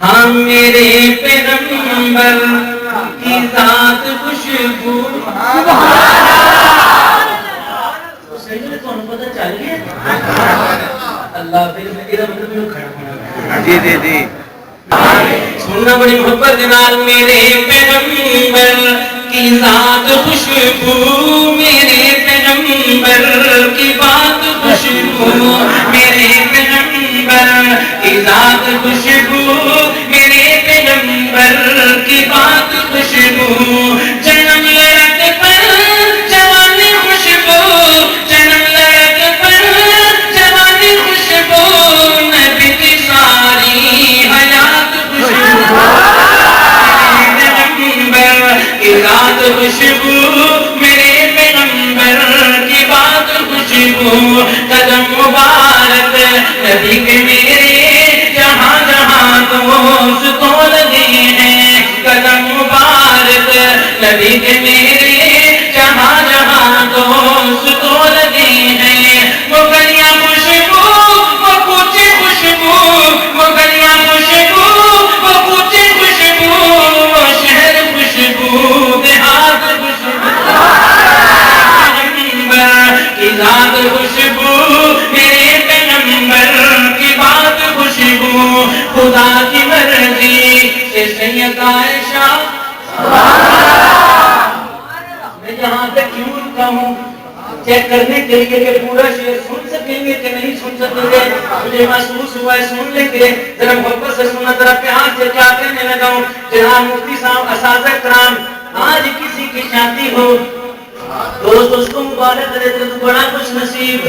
ہاں میرے پیغمبر کی ذات خوشبو پتہ چل گیا اللہ پھر کھڑا ہونا جی جی جی سننا بڑی محبت نال میرے پیغمبر کی ذات خوشبو میرے پیغمبر کی بات خوشبو میرے پیغمبر کی ذات خوشبو میرے پیغمبر کی بات خوشبو جنم لڑک پر جوانی خوشبو جنم لڑک پر جوانی خوشبو نبی کی ساری حیات خوشبو ذات خوشبو میرے پیغمبر کی بات خوشبو قدم مبارک نبی کے میرے جہاں جہاں دوستوں لگے ہیں قدم مبارک نبی کے میرے جہاں جہاں دوستوں لگے ہیں وہ گلیاں خوشبو وہ کوچے خوشبو وہ گلیاں خوشبو وہ کوچے خوشبو وہ شہر خوشبو دیہات خوشبو پیغمبر کی ذات خوشبو میرے پیغمبر کی بات خوشبو خدا کی مرضی سے سید عائشہ میں یہاں پہ کیوں رکا ہوں چیک کرنے کے لیے کہ پورا شعر سن سکیں گے کہ نہیں سن سکیں گے مجھے محسوس ہوا ہے سن لیں گے ذرا محبت سے سننا ذرا پیار سے کیا کہنے لگا ہوں جناب مفتی صاحب اساتذہ کرام آج کسی کی شادی ہو دوست اس کو مبارک دیتے تو بڑا خوش نصیب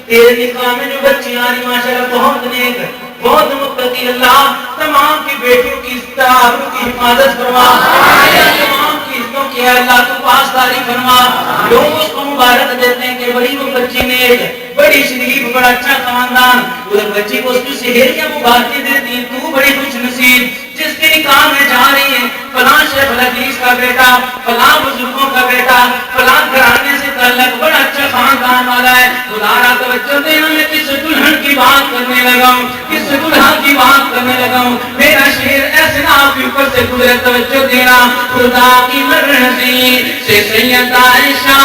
تیرے نکاح میں جو بچی آ رہی ماشاءاللہ بہت نیک بہت متقی اللہ تمام کی بیٹیوں کی تعارف کی حفاظت فرما تمام کی عزتوں کی اللہ تو پاسداری فرما لوگ اس کو مبارک دیتے ہیں کہ بڑی وہ بچی نیک بڑی شریف بڑا اچھا خاندان اس بچی کو اس کی سہیلیاں مبارکیں دیتی ہیں تو بڑی خوش نصیب جس کے نکاح میں جا رہی ہے فلاں شیخ الحدیث کا بیٹا فلاں بزرگوں کا بیٹا فلاں گھرانے سے تعلق بڑا اچھا خاندان والا ہے دلارا توجہ دینا میں کس دلہن کی بات کرنے لگا ہوں کس دلہا کی بات کرنے لگا ہوں میرا شعر ایسے نہ آپ کے اوپر سے گزرے توجہ دینا خدا کی مرضی سے سید عائشہ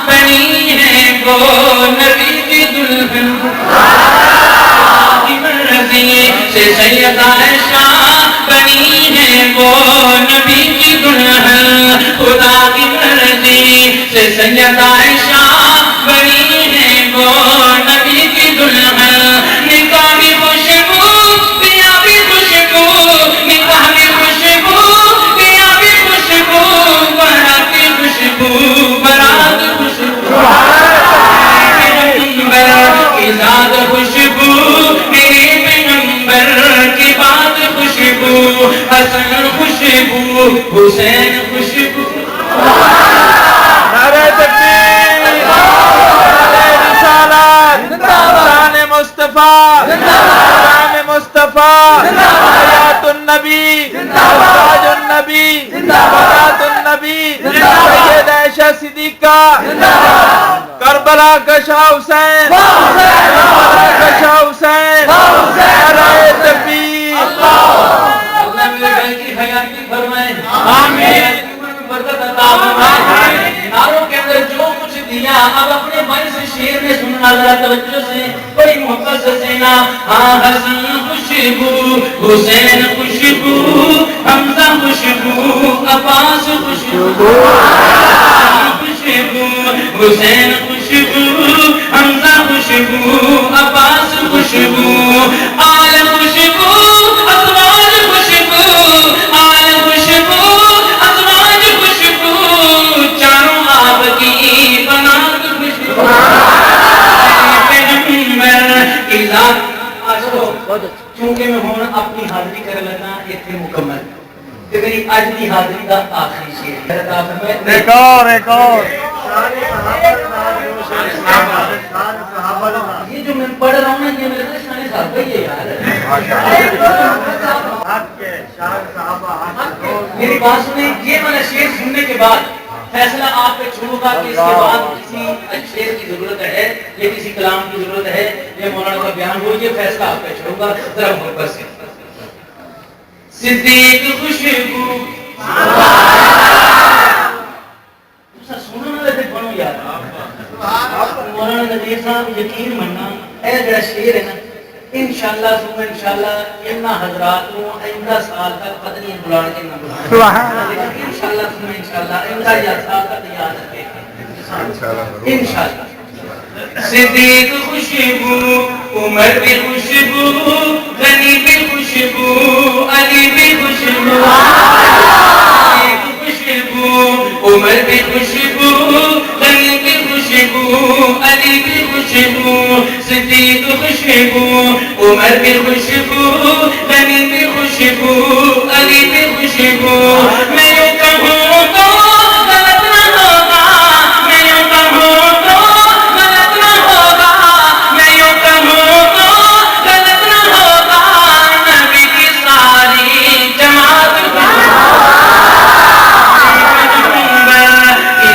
بنی ہے وہ نبی کی دلہن سے سید عائشہ بنی ہے وہ نبی کی دلہن خدا کی مرضی سے سید عائشہ بنی ہے وہ نبی کی دلہن نکاح کی خوشبو پیا بھی خوشبو نکاح کی خوشبو پیا بھی خوشبو برات کی خوشبو برات خوشبو کی ذات خوشبو میرے پیغمبر کی بات خوشبو حسن خوشبو حسین خوشبو نعرہ تکبیر نعرہ رسالت شان مصطفیٰ شان مصطفیٰ حیات النبی تاج النبی بنات النبی سید عائشہ صدیقہ کربلا کا شاہ حسین کربلا کا شاہ حسین نعرہ تکبیر اللہ میرے بھائی کی حیاتی فرمائے آمین برکت عطا فرمائے ناروں کے اندر جو کچھ دیا اب اپنے بھائی سے شعر میں سننا ذرا توجہ سے بڑی محبت سے سینا ہاں حسن خوشبو حسین خوشبو حمزہ خوشبو عباس خوشبو خوشبو حسین خوشبو حمزہ خوشبو عباس خوشبو آل خوشبو ازواج خوشبو آل خوشبو ازواج خوشبو چاروں آپ کی بنات خوشبو پیغمبر کی ذات چونکہ میں ہوں اپنی حاضری کر لگا یہ پھر مکمل کہ میری آج کی حاضری کا آخری شعر ایک اور یہ جو میں پڑھ رہا ہوں نا یہ میرے شان صحابہ ہی ہے یار میری بات سنیں یہ والا شعر سننے کے بعد فیصلہ آپ پہ چھوڑوں گا کہ اس کے بعد کسی شعر کی ضرورت ہے یا کسی کلام کی ضرورت ہے یا مولانا کا بیان ہو یہ فیصلہ آپ پہ چھوڑوں گا ذرا محبت سے صدیق خوشبو سونا نہ پڑھو یار مولانا نذیر صاحب یقین مننا اے جڑا شعر ہے نا انشاءاللہ ثم انشاءاللہ انہاں حضرات کو آئندہ سال تک پتہ نہیں بلان کے نہ بلان لیکن انشاءاللہ ثم انشاءاللہ آئندہ یا سال تک یاد رکھے انشاءاللہ صدیق خوشبو عمر بھی خوشبو غنی بھی خوشبو علی بھی خوشبو صدیق خوشبو عمر بھی خوشبو غنی بھی خوشبو علی بھی خوشبو صدیق خوشبو عمر بھی خوشبو غنی بھی خوشبو علی بھی خوشبو میں یوں کہوں تو غلط نہ ہوگا میں یوں کہوں تو غلط نہ ہوگا میں یوں کہوں تو غلط نہ ہوگا نبی کی ساری جماعت کی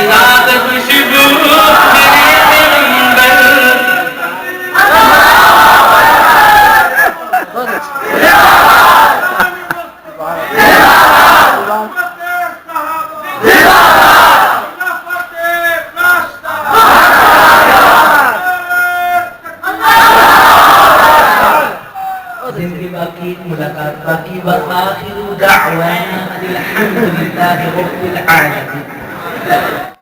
ذات خوشبو میرے پیغمبر زندگی باقی ملاقات باقی وآخر دعوانا الحمد للہ رب العالمین